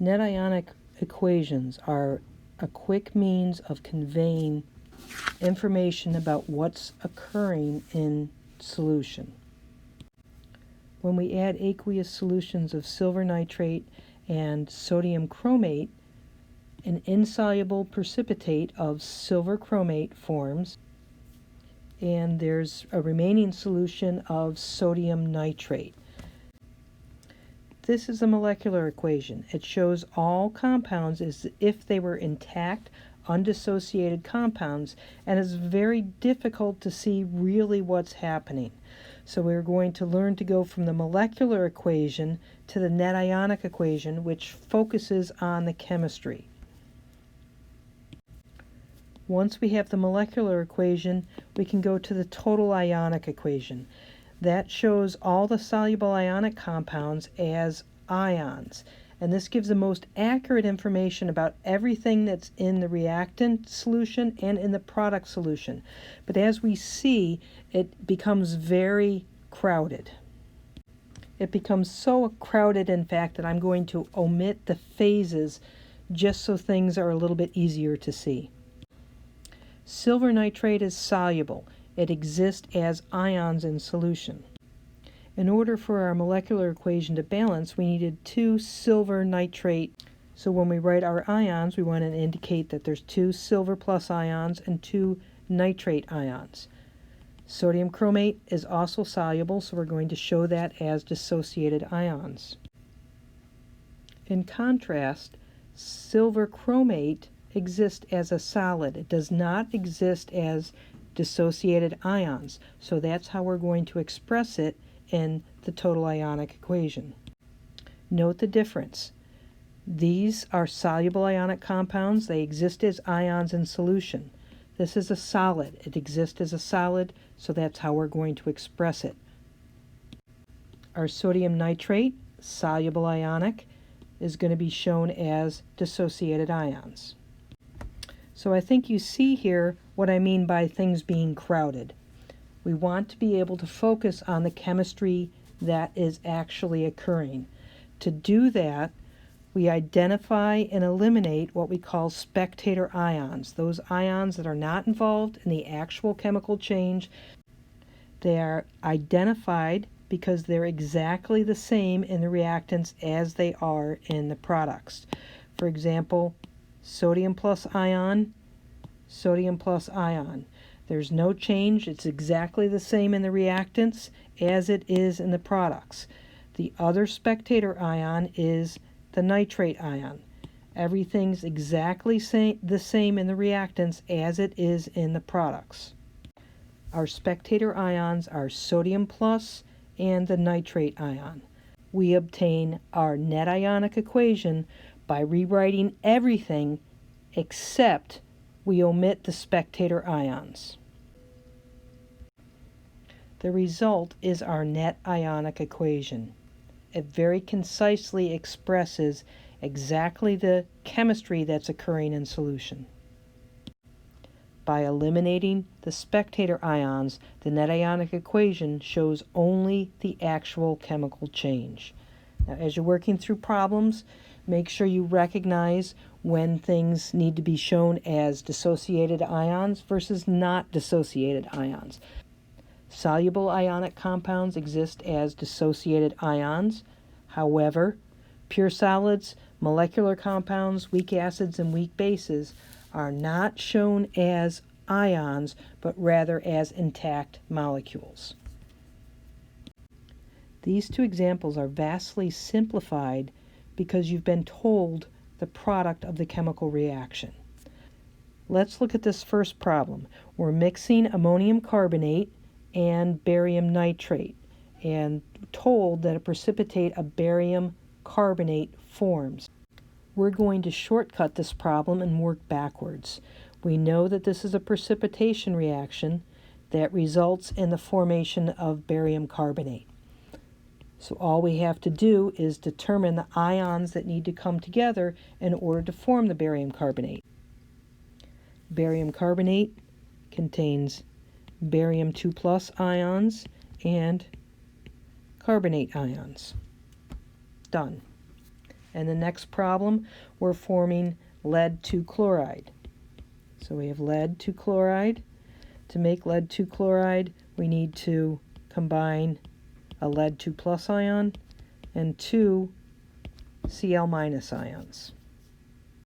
Net ionic equations are a quick means of conveying information about what's occurring in solution. When we add aqueous solutions of silver nitrate and sodium chromate, an insoluble precipitate of silver chromate forms, and there's a remaining solution of sodium nitrate. This is a molecular equation. It shows all compounds as if they were intact, undissociated compounds, and it's very difficult to see really what's happening. So we're going to learn to go from the molecular equation to the net ionic equation, which focuses on the chemistry. Once we have the molecular equation, we can go to the total ionic equation. That shows all the soluble ionic compounds as ions. And this gives the most accurate information about everything that's in the reactant solution and in the product solution. But as we see, it becomes very crowded. It becomes so crowded, in fact, that I'm going to omit the phases just so things are a little bit easier to see. Silver nitrate is soluble. It exists as ions in solution. In order for our molecular equation to balance, we needed 2 silver nitrate. So when we write our ions, we want to indicate that there's 2 silver plus ions and 2 nitrate ions. Sodium chromate is also soluble, so we're going to show that as dissociated ions. In contrast, silver chromate exists as a solid. It does not exist as dissociated ions, so that's how we're going to express it in the total ionic equation. Note the difference. These are soluble ionic compounds. They exist as ions in solution. This is a solid. It exists as a solid, so that's how we're going to express it. Our sodium nitrate, soluble ionic, is going to be shown as dissociated ions. So I think you see here what I mean by things being crowded. We want to be able to focus on the chemistry that is actually occurring. To do that, we identify and eliminate what we call spectator ions, those ions that are not involved in the actual chemical change. They are identified because they're exactly the same in the reactants as they are in the products. For example, sodium plus ion, sodium plus ion. There's no change. It's exactly the same in the reactants as it is in the products. The other spectator ion is the nitrate ion. Everything's exactly the same in the reactants as it is in the products. Our spectator ions are sodium plus and the nitrate ion. We obtain our net ionic equation by rewriting everything except we omit the spectator ions. The result is our net ionic equation. It very concisely expresses exactly the chemistry that's occurring in solution. By eliminating the spectator ions, the net ionic equation shows only the actual chemical change. Now, as you're working through problems, make sure you recognize when things need to be shown as dissociated ions versus not dissociated ions. Soluble ionic compounds exist as dissociated ions. However, pure solids, molecular compounds, weak acids, and weak bases are not shown as ions, but rather as intact molecules. These two examples are vastly simplified because you've been told the product of the chemical reaction. Let's look at this first problem. We're mixing ammonium carbonate and barium nitrate and told that a precipitate of barium carbonate forms. We're going to shortcut this problem and work backwards. We know that this is a precipitation reaction that results in the formation of barium carbonate. So all we have to do is determine the ions that need to come together in order to form the barium carbonate. Barium carbonate contains barium 2 plus ions and carbonate ions. Done. And the next problem, we're forming lead 2 chloride. So we have lead 2 chloride. To make lead 2 chloride, we need to combine a lead 2 plus ion and 2 Cl minus ions.